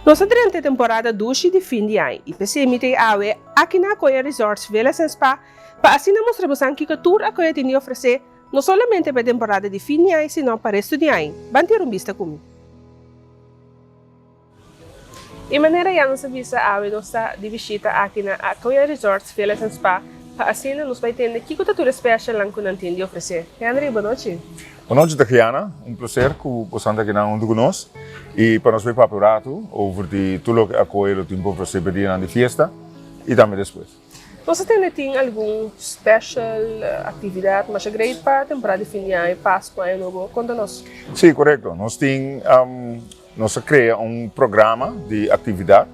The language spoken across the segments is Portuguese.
Nossa durante a temporada 2 de fim de ano, IPC tem awe aqui na Coia Resorts Velas and Spa para assim mostrar que a tour a Coia tem oferecer não somente para a temporada de fim de ano, sino para o resto de ano. Vamos ter vista comigo. De maneira que nossa vista awe nossa de visita aqui na Coia Resorts Velas and Spa para assim nos vai ter que a tour especial lá que não tem de oferecer. Henry, boa noite. Boa noite, Tatiana. Prazer que você está aqui conosco e para nós ver para prato sobre tudo que a Coelho tem para oferecer para a festa e também depois. Você tem algum special atividade, mas é grande para a temporada de fim de ano, Páscoa, Ano Novo? Conta-nos. Sim, correto. Nós criamos programa de atividade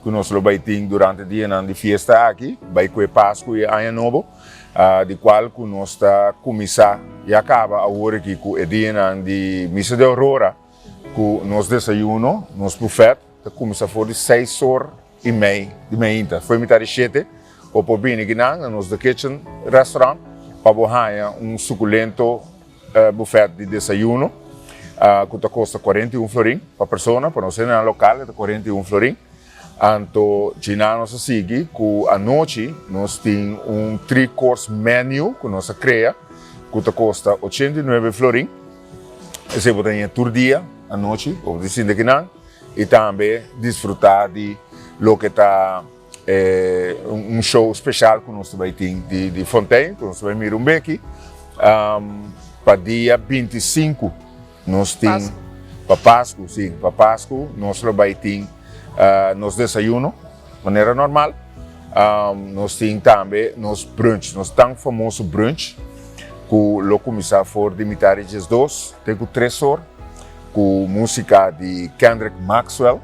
que nós vamos ter durante o dia de festa aqui, vai com Páscoa e Ano Novo. De qual que nós está começar e acaba a hora que com o dia de missa de aurora, com nós desayuno, nosso buffet, começa por 6h30 de manhã. Foi metade de 7, ou por bem aqui no nosso kitchen restaurant, para borrar suculento buffet de desayuno, que custa 41 florim para pessoa, para nós na local é 41 florim. Então, nós seguimos que à noite nós temos 3-course menu que nós criamos, que custa 89 florim. Você pode ir todo dia à noite, ou de cinco e também desfrutar de lo que está show especial que nós vamos ter de Fontaine, que nós vamos mirar aqui. Para dia 25, nós temos para Páscoa, sim, para Páscoa, nós vamos ter nos desayuno, de maneira normal. Nós temos também nos brunch, nós temos famoso brunch, que lo começa for de metade de 2, tem 3 horas, com música de Kendrick Maxwell.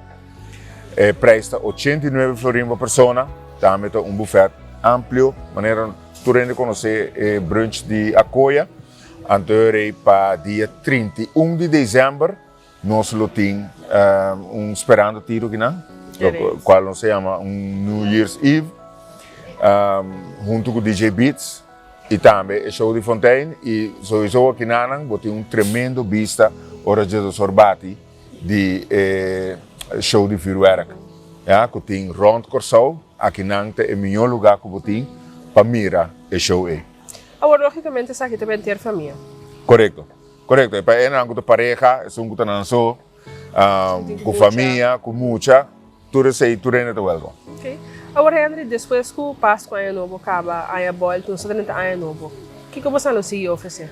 Presta 89 florim por pessoa, também tem buffet amplo, de maneira tu rende conhecer brunch de Acoia. Então, para dia 31 de dezembro, nós temos esperando tiro aqui, qual se chama New Year's Eve, junto com o DJ Beats e também o show de Fontaine. E só aqui tem tremendo vista hora de sorbati de show de firework. Que tem Rond Corsol, aqui é o melhor lugar que tem para mirar o show. Agora, logicamente, essa aqui também tem família. Correto. Correto, é para uma pareja, é um nanso, com família, com muita, tudo isso aí, tudo é welcome. Ok. Agora, Henry, depois que o Páscoa Ano Novo acaba, aí a bola, nós temos Ano Novo. O que você não oferecer?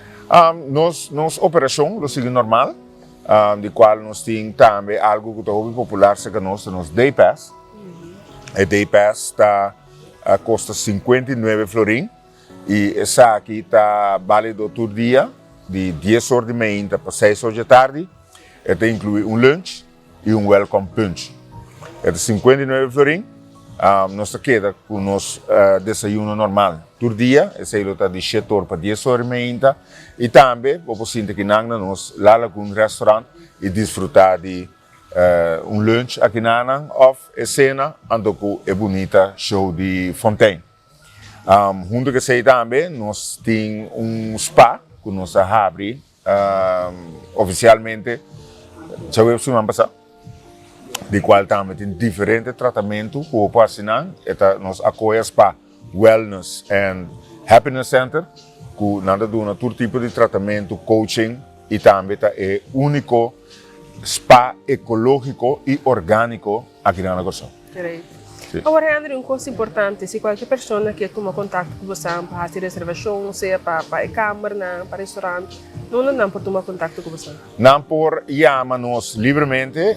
Nossa operação, sigue normal, de qual nós temos também algo que é muito popular, que nós Day Pass. O Day Pass custa 59 florim, e essa aqui está válido todo dia, de 10 horas de manhã para 6 horas da tarde. Ele inclui lunch e welcome punch. É de 59 florim. Nós queda com o nosso desayuno normal. Todo dia, esse está de 7 horas para 10 horas de manhã. E também, vamos sentir que nós lá com um restaurante e desfrutar de lunch aqui na off cena, ando com a bonita show de Fontaine. Junto com isso também, nós temos spa, que nós abrimos oficialmente, já veio semana passada, de qual também tem diferentes tratamentos que o paciente nós Acoia Spa Wellness and Happiness Center, que nada dá todo tipo de tratamento, coaching, e também é o único spa ecológico e orgânico aqui na Corsão. Sim. Agora, André, uma coisa importante, se qualquer pessoa quer tomar contato com você para fazer reservação, seja para a câmara, para o restaurante, não pode tomar contato com você? Não por chamar-nos livremente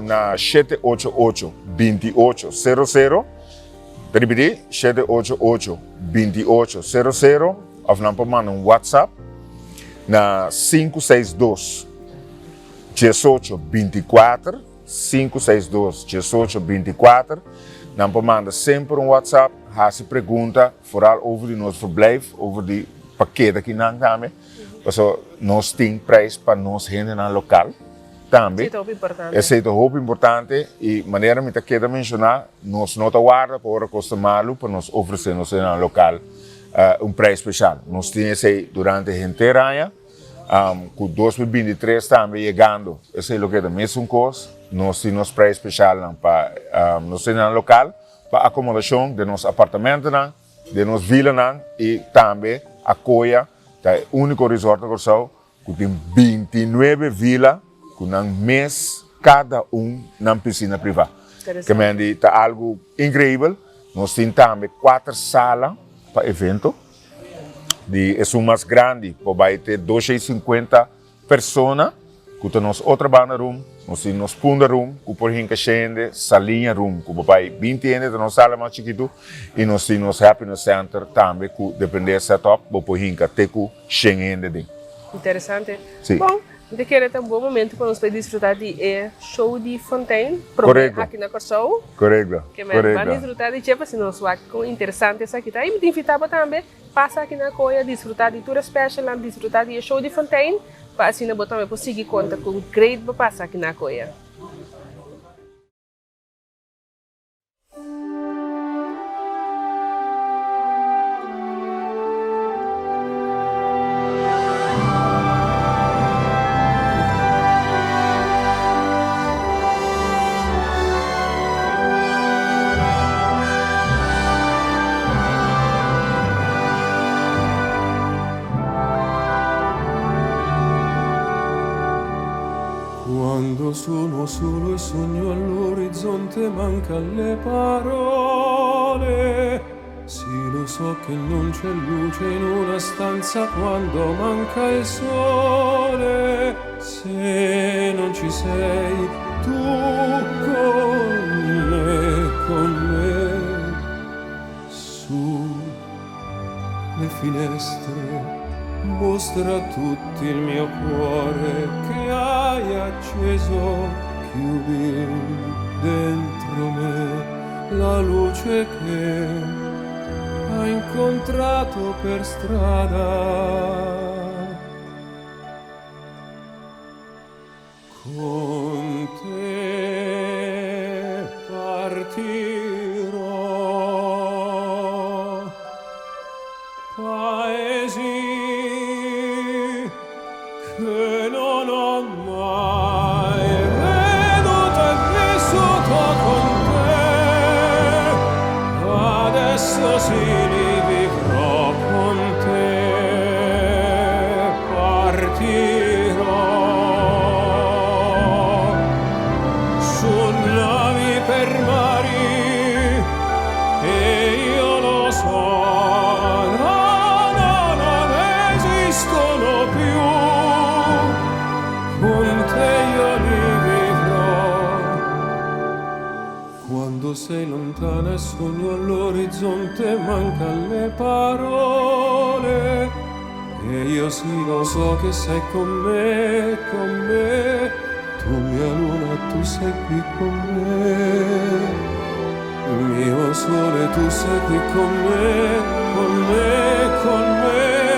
na 788-2800, repetir, 788-2800, ou não por mandar um WhatsApp na 562-1824, 562-1824. Não manda sempre um WhatsApp, se pergunta, vooral over de nosso verblijf, over de pakket aqui na também. Nós temos preço para nós gente na local também. Isso é muito importante. Isso é muito importante e maneira que eu quero mencionar, nós não guarda para custa malo para nós oferecer na local preço especial. Nós temos isso durante a inteira ano, con 2023 também chegando, esse é o que é a mesma coisa, nós temos preço especial para nós temos local, para acomodação de nos apartamentos, de nos vilas e também acolha o único resort que tem 29 vilas com um mês cada na piscina privada. Que é algo incrível. Nós temos também 4 salas para evento. É o mais grande, vai ter 250 pessoas. Que temos outra banda room, nós temos punda room, que por exemplo gente, salinha room, que vai 20 gente, nós sala mais chiquito, e nós temos happiness center também, que depende do setup, por exemplo ter com 100 gente. Interessante. Sim. Bom, eu quero ter um bom momento para nós desfrutar de show de Fontaine, aqui na Corsou. Correto. Que me vai desfrutar de tipo assim, nós vamos com interessante essa aqui. Tá? E me invitava também, passa aqui na Coia, desfrutar de tour special, desfrutar de show de Fontaine, para assim eu também conseguir conta com o great para passar aqui na Coia. Quando sono solo e sogno all'orizzonte mancan le parole. Sì, lo so che non c'è luce in una stanza quando manca il sole. Se non ci sei tu con me, su le finestre. Mostra a tutti il mio cuore che hai acceso, chiudi dentro me la luce che hai incontrato per strada. Con te partirò, paesi che non ho mai veduto e vissuto con te, adesso sì li vivrò con te, partirò su navi per mari e io lo so, non esistono più. Con te io li vivrò. Quando sei lontana e sogno all'orizzonte mancan le parole. E io sì lo so che sei con me, con me. Tu mia luna, tu sei qui con me. Mio sole, tu sei qui con me, con me, con me.